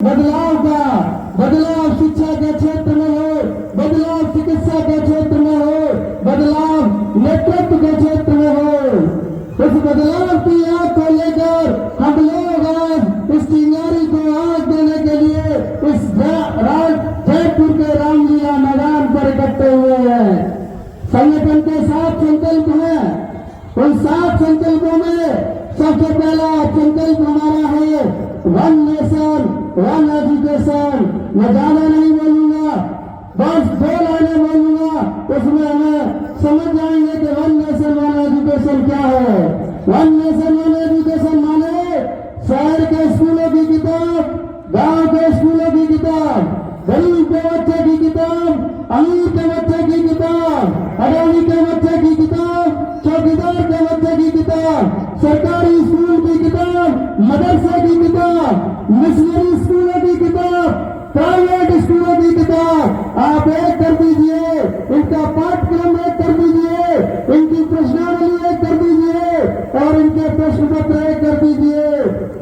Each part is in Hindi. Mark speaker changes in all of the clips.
Speaker 1: बदलाव का बदलाव शिक्षा के क्षेत्र में हो, बदलाव चिकित्सा के क्षेत्र में हो, बदलाव नेतृत्व के क्षेत्र में हो। इस बदलाव की आग को लेकर हम लोग आज इस चिंगारी को आग देने के लिए इस जयपुर के रामलीला मैदान पर इकट्ठे हुए हैं। संगठन के 7 संकल्प हैं। उन 7 संकल्पों में सबसे पहला संकल्प हमारा है वन नेशन वन एजुकेशन। मैं ज्यादा नहीं बोलूंगा, बस 2 लाइनें बोलूंगा, उसमें हमें समझ जाएंगे कि वन नेशन वन एजुकेशन क्या है। वन नेशन वन एजुकेशन माने शहर के स्कूलों की किताब, गांव के स्कूलों की किताब, गरीब के बच्चे की किताब, अमीर के बच्चे की किताब, अडानी के बच्चे की किताब, चौकीदार के बच्चे की किताब, सरकारी स्कूल की किताब, मदरसे की किताब, मिशनरी स्कूलों की किताब, प्राइवेट स्कूलों की किताब आप एक कर दीजिए। इनका पाठ्यक्रम एक कर दीजिए, इनकी प्रश्नावली एक कर दीजिए और इनके प्रश्न पत्र एक कर दीजिए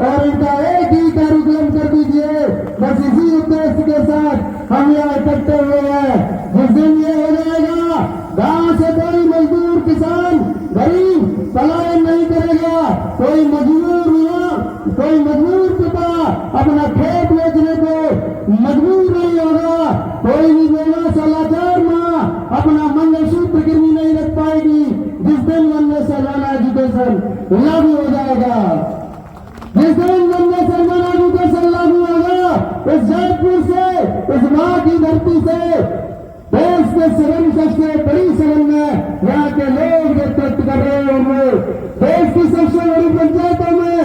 Speaker 1: और इनका एक ही कार्यक्रम कर दीजिए। बस इसी उद्देश्य के साथ हम यहाँ इकट्ठे हुए हैं। जिस दिन ये हो जाएगा, गांव से कोई मजदूर किसान गरीब पलायन नहीं करेगा। कोई मजबूर पिता अपना खेत बेचने को मजबूर नहीं होगा। कोई भी बेवा लाचार माँ अपना मंगलसूत्र गिरवी नहीं रख पाएगी। जिस दिन वन नेशन वन एजुकेशन लागू हो जाएगा, जिस दिन वन नेशन वन एजुकेशन लागू होगा, इस जयपुर से, इस माँ की धरती से, देश के सघन सबसे बड़ी शहर में यहाँ के लोग नेतृत्व कर रहे होंगे। देश की सबसे बड़ी पंचायतों में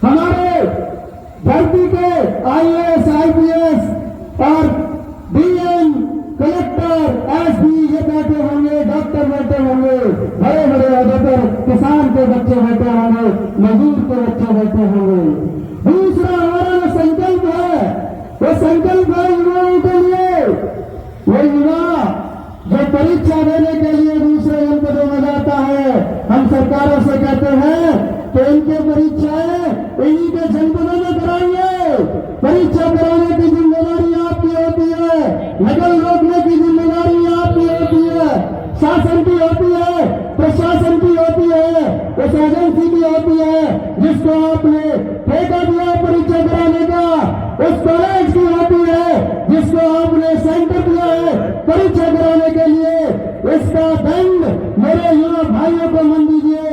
Speaker 1: हमारे धरती के IAS IPS और DM कलेक्टर SP ये बैठे होंगे, डॉक्टर बैठे होंगे, बड़े बड़े अहदे पर किसान के बच्चे बैठे होंगे, मजदूर के बच्चे बैठे होंगे। दूसरा हमारा जो संकल्प है, वो संकल्प है युवाओं के लिए। वो युवा जो परीक्षा देने के लिए दूसरे जनपदों में जाता है, हम सरकारों से कहते हैं कि इनके परीक्षाएं इन्हीं के जनपदों में कराइए। परीक्षा कराने की जिम्मेदारी आपकी होती है, नकल रोकने की जिम्मेदारी आपकी होती है, शासन की होती है, प्रशासन की होती है, उस एजेंसी की होती है जिसको आपने ठेका दिया परीक्षा कराने का, उस कॉलेज की होती है जिसको आपने सेंटर दिया है परीक्षा कराने के लिए। इसका दंड मेरे युवा भाइयों को मन दीजिए।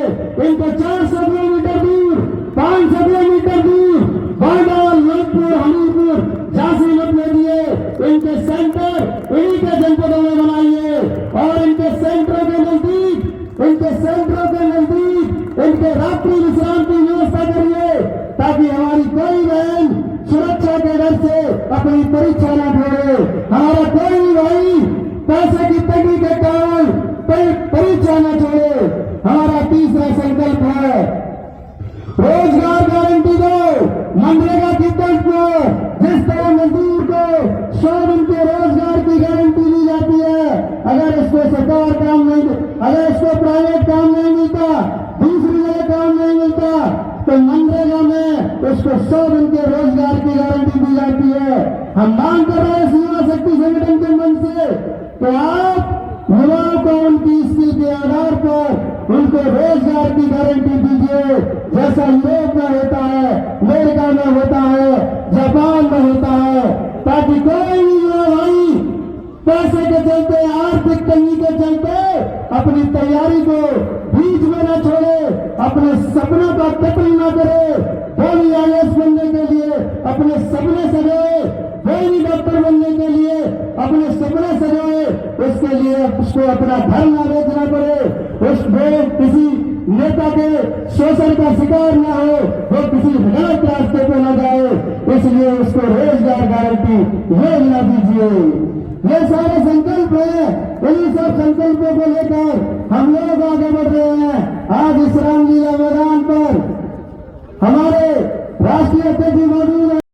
Speaker 1: इनको 400 किलोमीटर दूर, 500 किलोमीटर दूर बांडल, ललितपुर, हमीरपुर, झांसी मत ले दिए। इनके सेंटर इन्हीं के जनपदों में बनाइए और इनके सेंटरों के नजदीक इनके रात्रि विश्राम की व्यवस्था करिए ताकि हमारी कोई बहन सुरक्षा के डर से अपनी परीक्षा न छोड़े, हमारा कोई भाई पैसे की तंगी के कारण परीक्षा न छोड़े। हमारा तीसरा संकल्प है रोजगार गारंटी दो। मनरेगा की तर्ज पर जिस तरह मजदूर को 100 दिन के रोजगार की गारंटी दी जाती है, अगर इसको सरकार काम नहीं, अगर इसको प्राइवेट काम नहीं मिलता, दूसरी जगह काम नहीं मिलता, तो मनरेगा में उसको 100 दिन के रोजगार की गारंटी दी जाती है। हम मांग कर रहे हैं युवा शक्ति संगठन के मन से कि आप युवाओं को उनकी स्किल के आधार पर उनको रोजगार की गारंटी दीजिए, जैसा यूरोप में होता है, अमेरिका में होता है, जापान में होता है, ताकि कोई भी युवा भाई पैसे के चलते, आर्थिक तंगी के चलते अपनी तैयारी को बीच में न छोड़े, अपने सपनों का कत्ल न करे। कोई IAS बनने के लिए अपने सपने सजाए, कोई डॉक्टर बनने के लिए अपने सपने सजाए, उसके लिए उसको अपना घर न बेचना पड़े, उसको किसी नेता के शोषण का शिकार न हो, वो किसी गलत रास्ते पे न जाए, इसलिए उसको रोजगार गारंटी योजना दीजिए। ये सारे संकल्प हैं, इन्हीं सब संकल्पों को लेकर हम लोग आगे बढ़ रहे हैं। आज इस रामलीला मैदान पर हमारे राष्ट्रीय अध्यक्ष मौजूद